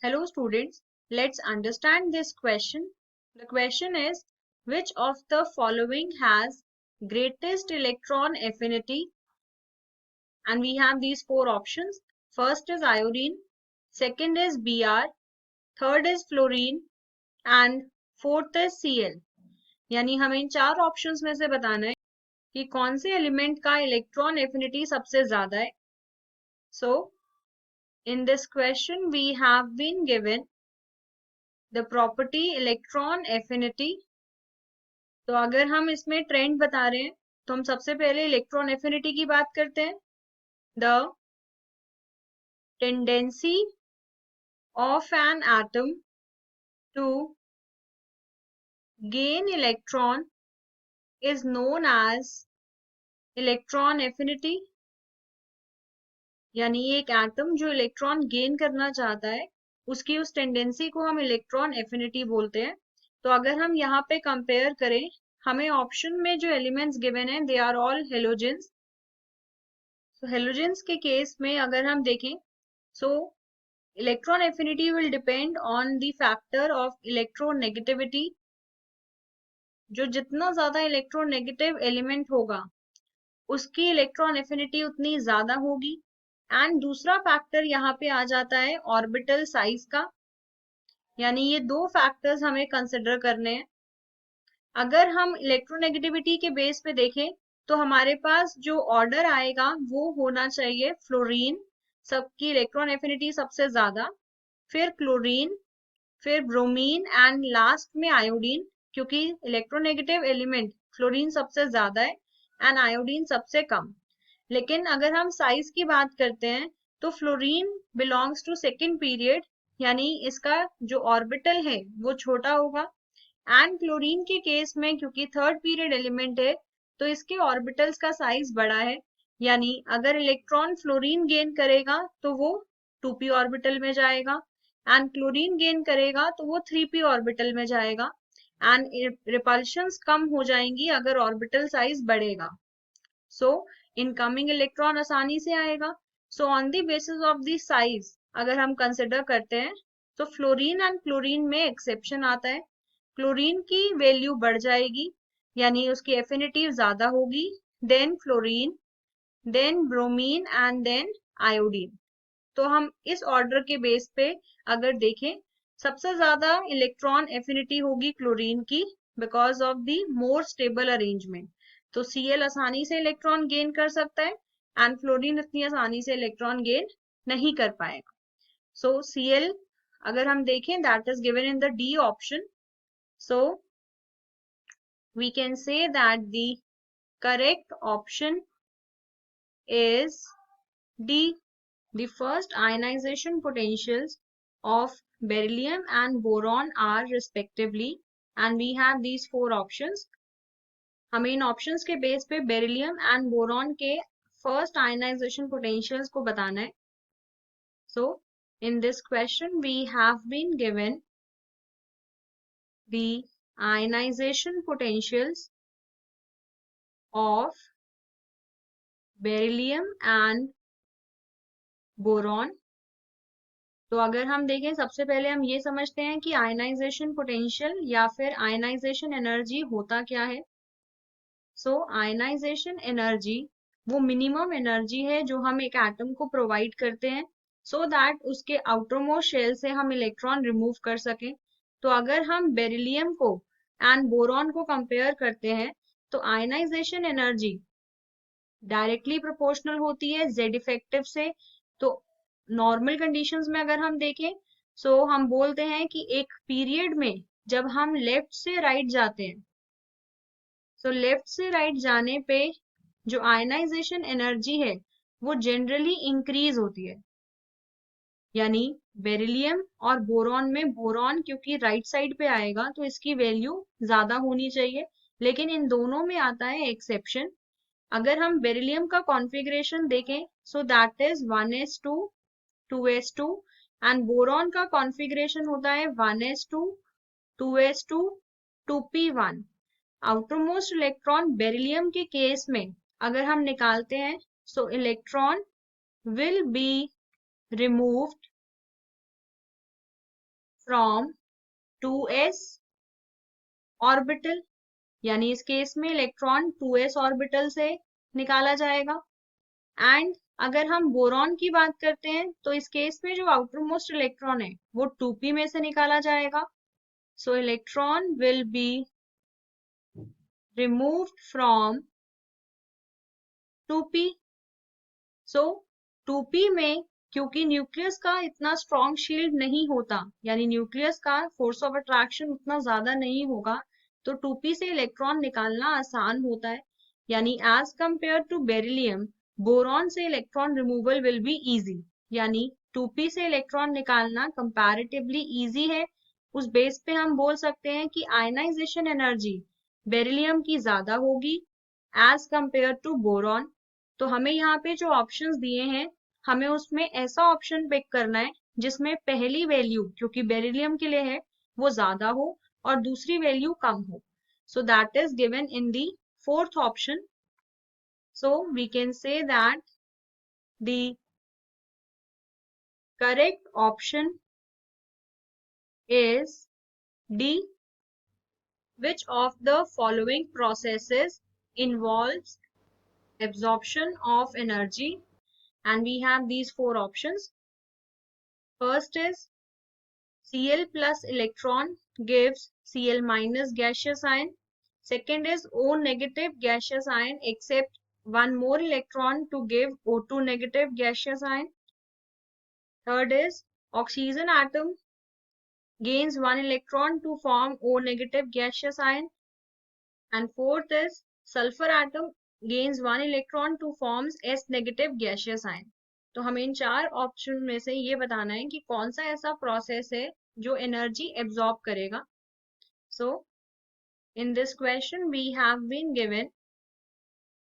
Hello students, let's understand this question. The question is, which of the following has greatest electron affinity? And we have these four options. First is iodine, second is Br, third is fluorine and fourth is Cl. यानी हमें इन चार options में से बताना है कि कौन से एलिमेंट का इलेक्ट्रॉन एफिनिटी सबसे ज्यादा है. So, in this question we have been given the property electron affinity. तो अगर हम इसमें ट्रेंड बता रहे हैं तो हम सबसे पहले इलेक्ट्रॉन एफिनिटी की बात करते हैं. The tendency of an atom to gain electron is known as electron affinity. यानी एक एटम जो इलेक्ट्रॉन गेन करना चाहता है उसकी उस टेंडेंसी को हम इलेक्ट्रॉन एफिनिटी बोलते हैं. तो अगर हम यहाँ पे कंपेयर करें, हमें ऑप्शन में जो एलिमेंट्स गिवन है दे आर ऑल हेलोजेंस. तो हेलोजेंस के केस में अगर हम देखें, सो electron affinity will depend on the factor of electronegativity. जो जितना ज्यादा इलेक्ट्रोनेगेटिव एलिमेंट होगा उसकी इलेक्ट्रॉन एफिनिटी उतनी ज्यादा होगी. एंड दूसरा फैक्टर यहाँ पे आ जाता है ऑर्बिटल साइज का. यानी ये दो फैक्टर्स हमें कंसिडर करने हैं. अगर हम इलेक्ट्रोनेगेटिविटी के बेस पे देखें तो हमारे पास जो ऑर्डर आएगा वो होना चाहिए फ्लोरीन, सबकी इलेक्ट्रॉन एफिनिटी सबसे ज्यादा, फिर क्लोरीन, फिर ब्रोमीन एंड लास्ट में आयोडीन, क्योंकि इलेक्ट्रोनेगेटिव एलिमेंट फ्लोरीन सबसे ज्यादा है एंड आयोडीन सबसे कम. लेकिन अगर हम साइज की बात करते हैं तो fluorine belongs to second period, यानी इसका जो ऑर्बिटल है वो छोटा होगा. एंड क्लोरीन के केस में क्योंकि थर्ड पीरियड एलिमेंट है तो इसके ऑर्बिटल्स का साइज बड़ा है. यानी अगर इलेक्ट्रॉन फ्लोरीन गेन करेगा तो वो 2p ऑर्बिटल में जाएगा एंड क्लोरीन गेन करेगा तो वो 3p ऑर्बिटल में जाएगा. एंड रिपल्शंस कम हो जाएंगी अगर ऑर्बिटल साइज बढ़ेगा. सो इनकमिंग इलेक्ट्रॉन आसानी से आएगा. So on the basis of the size अगर हम कंसिडर करते हैं तो फ्लोरीन एंड क्लोरीन में एक्सेप्शन आता है. क्लोरीन की वैल्यू बढ़ जाएगी यानी उसकी एफिनिटी ज्यादा होगी, then fluorine, then bromine and then iodine. तो हम इस ऑर्डर के बेस पे अगर देखें, सबसे ज्यादा इलेक्ट्रॉन एफिनिटी होगी क्लोरीन की because of the more stable arrangement. तो Cl आसानी से इलेक्ट्रॉन गेन कर सकता है एंड फ्लोरीन इतनी आसानी से इलेक्ट्रॉन गेन नहीं कर पाएगा. सो Cl अगर हम देखें that is given in the D option. So we can say that the correct option is D. The first ionization potentials of beryllium and boron are respectively, and we have these four options. हमें इन options के base पे beryllium and boron के first ionization potentials को बताना है. So in this question we have been given the ionization potentials of beryllium and boron. तो अगर हम देखें, सबसे पहले हम ये समझते हैं कि आयनाइजेशन पोटेंशियल या फिर आयनाइजेशन एनर्जी होता क्या है. सो आयनाइजेशन एनर्जी वो मिनिमम एनर्जी है जो हम एक एटम को प्रोवाइड करते हैं सो दैट उसके आउटरमोस्ट शेल से हम इलेक्ट्रॉन रिमूव कर सकें. तो अगर हम बेरिलियम को एंड बोरॉन को कंपेयर करते हैं तो आयनाइजेशन एनर्जी डायरेक्टली प्रोपोर्शनल होती है जेड इफेक्टिव से. तो नॉर्मल कंडीशंस में अगर हम देखें सो हम बोलते हैं कि एक पीरियड में जब हम लेफ्ट से राइट जाते हैं, सो लेफ्ट से राइट जाने पे जो आयनाइजेशन एनर्जी है वो जनरली इंक्रीज होती है. यानी बेरिलियम और बोरॉन में बोरॉन क्योंकि राइट साइड पे आएगा तो इसकी वैल्यू ज्यादा होनी चाहिए. लेकिन इन दोनों में आता है एक्सेप्शन. अगर हम बेरिलियम का कॉन्फ़िगरेशन देखें सो that is 1s2 2s2 and boron का कॉन्फ़िगरेशन होता है 1s2 2s2 2p1. Outermost electron beryllium के केस में अगर हम निकालते हैं सो electron will be removed from 2s orbital, यानी इस केस में इलेक्ट्रॉन 2s ऑर्बिटल से निकाला जाएगा। एंड अगर हम बोरॉन की बात करते हैं तो इस केस में जो आउटर मोस्ट इलेक्ट्रॉन है वो 2p में से निकाला जाएगा। सो electron will be removed from 2p। So 2p में क्योंकि न्यूक्लियस का इतना स्ट्रॉन्ग शील्ड नहीं होता, यानी न्यूक्लियस का फोर्स ऑफ अट्रैक्शन उतना ज्यादा नहीं होगा, तो 2p से इलेक्ट्रॉन निकालना आसान होता है। यानी as compared to beryllium, boron से electron removal will be easy. यानी 2p से इलेक्ट्रॉन निकालना कंपैरेटिवली इजी है। उस बेस पे हम बोल सकते हैं कि आयनाइजेशन एनर्जी बेरिलियम की ज्यादा होगी एज कंपेयर टू बोरॉन। तो हमें यहाँ पे जो ऑप्शंस दिए हैं, हमें उसमें ऐसा ऑप्शन पिक करना है जिसमें पहली वैल्यू, क्योंकि बेरिलियम के लिए है, वो ज्यादा हो और दूसरी वैल्यू कम हो। So that is given in the fourth option. So we can say that the correct option is D. Which of the following processes involves absorption of energy? And we have these four options. First is Cl plus electron gives Cl minus gaseous ion. Second is O negative gaseous ion except one more electron to give O2 negative gaseous ion. Third is oxygen atom gains one electron to form O negative gaseous ion. And fourth is sulfur atom gains one electron to forms S negative gaseous ion. तो हमें इन चार option में से ये बताना है कि कौन सा ऐसा प्रोसेस है जो एनर्जी एब्जॉर्ब करेगा। So in this question we have been given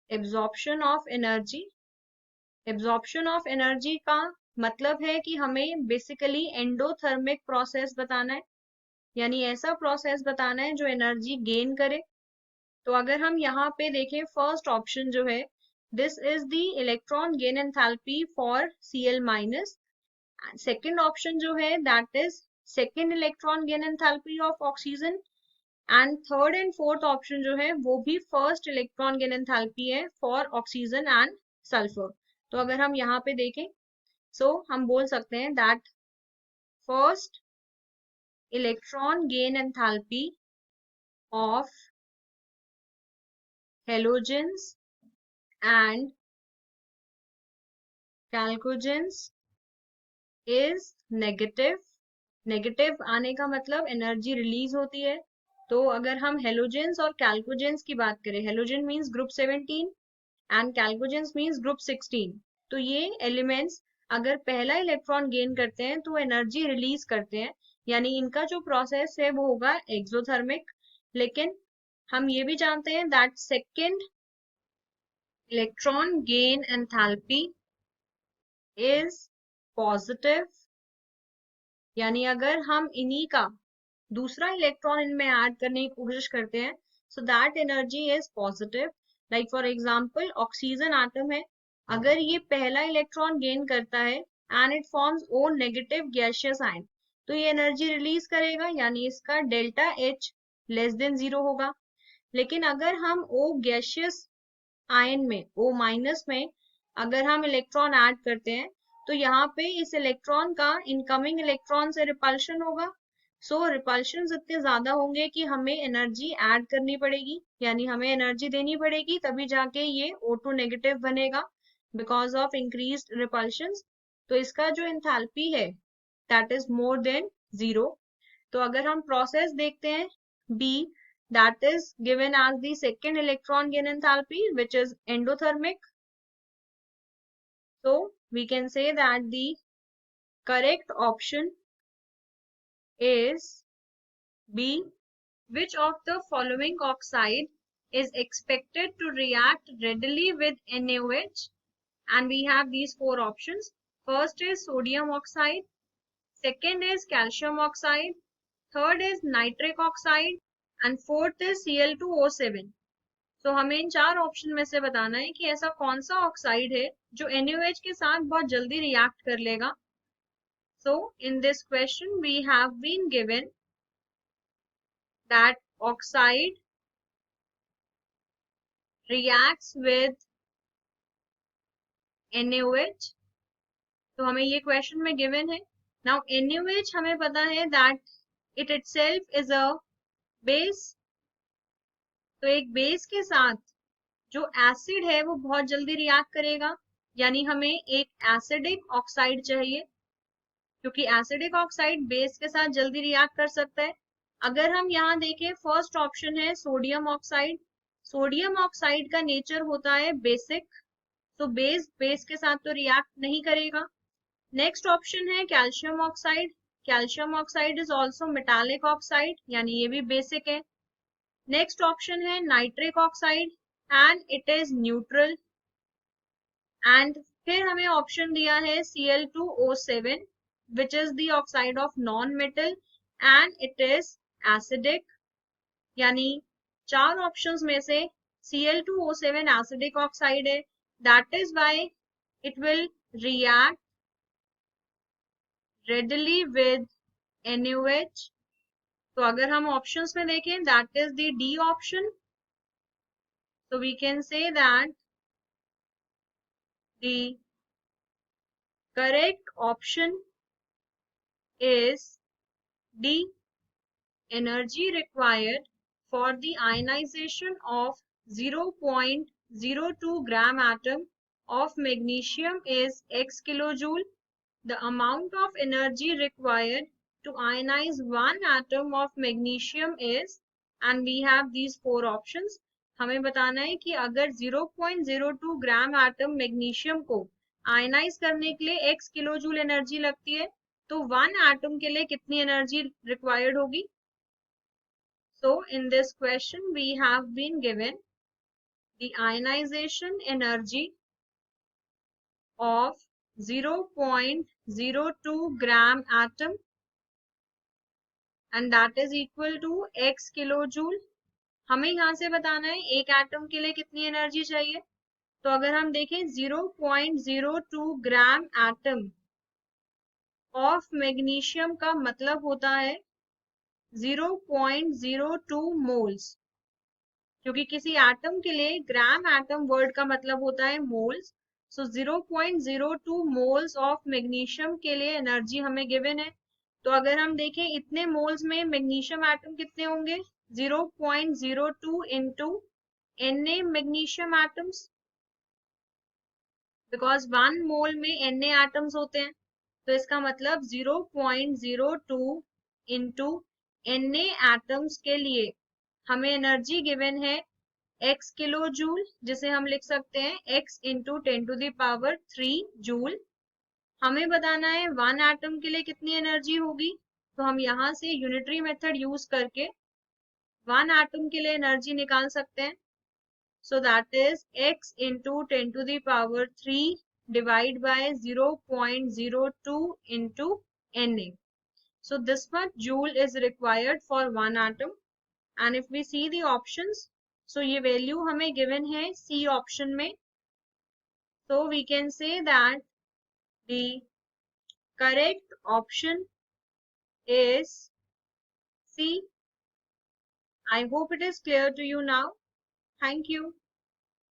absorption of energy. Absorption of energy का मतलब है कि हमें बेसिकली एंडोथर्मिक प्रोसेस बताना है, यानी ऐसा प्रोसेस बताना है जो एनर्जी गेन करे। तो अगर हम यहाँ पे देखें फर्स्ट ऑप्शन जो है, this is the electron gain enthalpy for Cl minus. Second option जो है that is second electron gain enthalpy of oxygen. And third and fourth option जो है वो भी फर्स्ट इलेक्ट्रॉन गेन एंथैल्पी है फॉर ऑक्सीजन एंड सल्फर। तो अगर हम यहाँ पे देखें, सो हम बोल सकते हैं that first electron gain enthalpy of halogens and chalcogens is negative। Negative आने का मतलब एनर्जी रिलीज होती है। तो अगर हम हेलोजेंस और कैल्कोजेंस की बात करें, halogen means group 17 and chalcogens means group 16, तो ये एलिमेंट्स अगर पहला इलेक्ट्रॉन गेन करते हैं तो एनर्जी रिलीज करते हैं, यानी इनका जो प्रोसेस है वो होगा एक्सोथर्मिक। लेकिन हम ये भी जानते हैं that second electron gain enthalpy is positive, यानी अगर हम इन्हीं का दूसरा इलेक्ट्रॉन इनमें ऐड करने की कोशिश करते हैं, so that energy is positive. Like for example oxygen atom है, अगर ये पहला इलेक्ट्रॉन गेन करता है and it forms O negative gaseous ion, तो ये एनर्जी रिलीज करेगा, यानी इसका डेल्टा H लेस देन 0 होगा। लेकिन अगर हम O गैसियस आयन में, O माइनस में अगर हम इलेक्ट्रॉन ऐड करते हैं, तो यहाँ पे इस इलेक्ट्रॉन का इनकमिंग इलेक्ट्रॉन से रिपल्शन होगा। सो रिपल्शन इतने ज्यादा होंगे कि हमें एनर्जी ऐड करनी पड़ेगी, यानी हमें एनर्जी देनी पड़ेगी, तभी जाके ये O2 नेगेटिव बनेगा बिकॉज ऑफ इंक्रीज्ड रिपल्शन। तो इसका जो एंथैल्पी है दैट इज मोर देन 0। तो अगर हम प्रोसेस देखते हैं B, that is given as the second electron gain enthalpy which is endothermic. So we can say that the correct option is B. Which of the following oxide is expected to react readily with NaOH? And we have these four options. First is sodium oxide, second is calcium oxide, third is nitric oxide and fourth is Cl2O7। तो हमें इन चार option में से बताना है कि ऐसा कौन सा ऑक्साइड है जो NaOH के साथ बहुत जल्दी रिएक्ट कर लेगा। So in this question we have been given that oxide reacts with NaOH. तो हमें ये क्वेश्चन में गिवन है. नाउ NaOH हमें पता है that it itself is a base. तो एक बेस के साथ जो एसिड है वो बहुत जल्दी रिएक्ट करेगा, यानी हमें एक एसिडिक ऑक्साइड चाहिए, क्योंकि एसिडिक ऑक्साइड बेस के साथ जल्दी रिएक्ट कर सकता है. अगर हम यहाँ देखें, फर्स्ट ऑप्शन है सोडियम ऑक्साइड. सोडियम ऑक्साइड का नेचर होता है बेसिक, तो बेस बेस के साथ तो रिएक्ट नहीं करेगा. नेक्स्ट ऑप्शन है calcium oxide. Calcium oxide is also metallic oxide, यानी ये भी बेसिक है. नेक्स्ट ऑप्शन है nitric oxide and it is neutral. And फिर हमें ऑप्शन दिया है Cl2O7 which is the oxide of non-metal and it is acidic. यानी चार ऑप्शंस में से Cl2O7 acidic oxide है. That is why it will react readily with NaOH. तो अगर हम ऑप्शंस में देखें, that is the D option. So we can say that the correct option is D. Energy required for the ionization of 0.02 gram atom of magnesium is x kilojoule. The amount of energy required to ionize one atom of magnesium is, and we have these four options. हमें बताना है कि अगर 0.02 gram atom magnesium को ionise करने के लिए x kilojoule energy लगती है, तो 1 एटम के लिए कितनी एनर्जी रिक्वायर्ड होगी. So in this question we have been given the ionization energy of 0.02 gram atom and that is equal to x kilojoule. हमें यहाँ से बताना है एक एटम के लिए कितनी एनर्जी चाहिए. तो अगर हम देखें 0.02 ग्राम एटम ऑफ मैग्नीशियम का मतलब होता है 0.02 मोल्स, क्योंकि किसी एटम के लिए ग्राम एटम वर्ड का मतलब होता है moles. So 0.02 moles of magnesium के लिए एनर्जी हमें गिवन है. तो अगर हम देखें इतने मोल्स में मैग्नीशियम एटम कितने होंगे, 0.02 into Na magnesium atoms, because 1 मोल में Na एटम्स होते हैं. तो इसका मतलब 0.02 इंटू Na एटम्स के लिए हमें एनर्जी गिवन है x किलो जूल, जिसे हम लिख सकते हैं x इंटू 10⁻³ जूल. हमें बताना है 1 एटम के लिए कितनी एनर्जी होगी. तो हम यहाँ से यूनिटरी मेथड यूज करके 1 एटम के लिए एनर्जी निकाल सकते हैं. So that is x into 10⁻³ divide by 0.02 into Na. So this much joule is required for 1 atom. And if we see the options, so ये value हमें given है C option में. So we can say that the correct option is C. I hope it is clear to you now. Thank you.